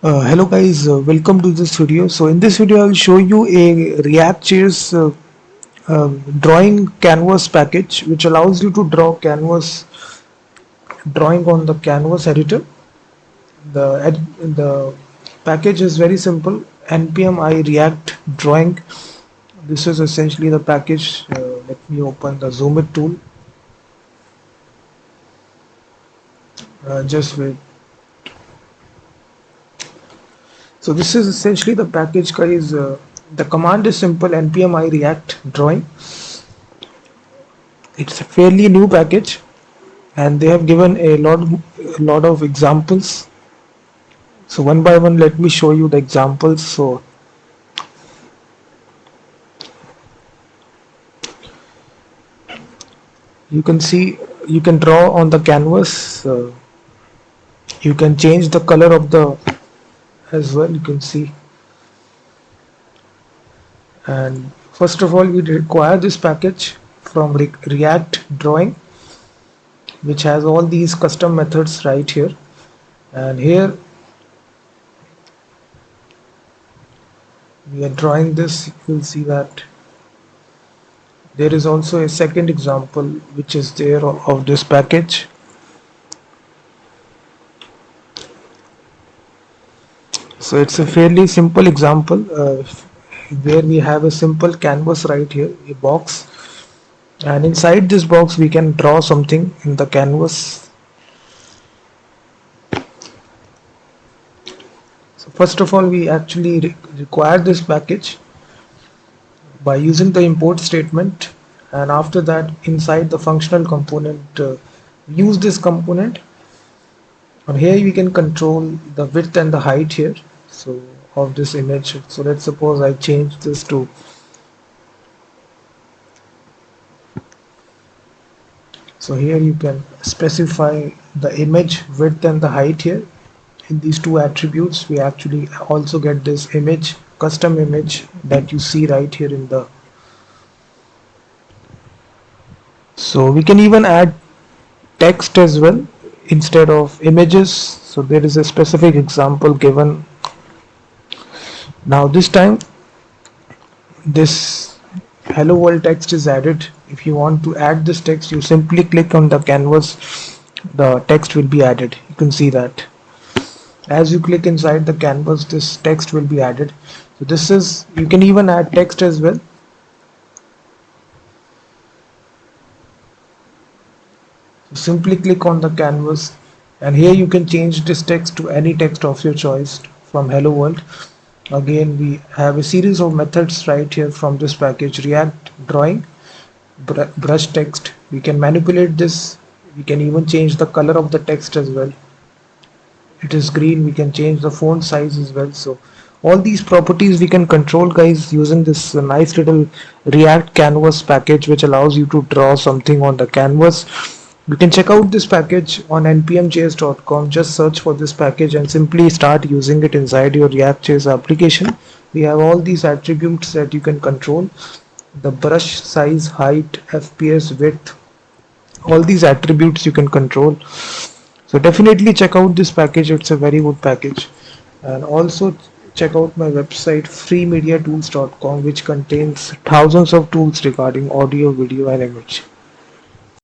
Hello guys, welcome to this video. So in this video I will show you a React.js drawing canvas package which allows you to draw canvas drawing on the canvas editor. The package is very simple, npm I react drawing. This is essentially the package. Let me open the zoom it tool. Just wait. So this is essentially the package, guys. The command is simple, npm I react drawing. It's a fairly new package and they have given a lot of examples. So one by one let me show you the examples. So you can see, you can draw on the canvas. You can change the color of the as well, you can see. And first of all we require this package from React drawing, which has all these custom methods right here. And here we are drawing this. You will see that there is also a second example which is there of this package. So it's a fairly simple example where we have a simple canvas right here, a box, and inside this box we can draw something in the canvas. So first of all we actually require this package by using the import statement, and after that inside the functional component use this component, and here we can control the width and the height here so of this image. So let's suppose I change this to, so here you can specify the image width and the height here. In these two attributes we actually also get this image, custom image that you see right here in the. So we can even add text as well instead of images. So there is a specific example given. Now this time this hello world text is added. If you want to add this text, you simply click on the canvas, the text will be added. You can see that as you click inside the canvas this text will be added. So this is, you can even add text as well. So simply click on the canvas and here you can change this text to any text of your choice from hello world. Again we have a series of methods right here from this package, React drawing, brush text. We can manipulate this. We can even change the color of the text as well. It is green. We can change the font size as well. So all these properties we can control, guys, using this nice little React canvas package which allows you to draw something on the canvas. You can check out this package on npmjs.com. Just search for this package and simply start using it inside your React.js application. We have all these attributes that you can control: the brush size, height, FPS, width. All these attributes you can control. So definitely check out this package. It's a very good package. And also check out my website freemediatools.com, which contains thousands of tools regarding audio, video and image.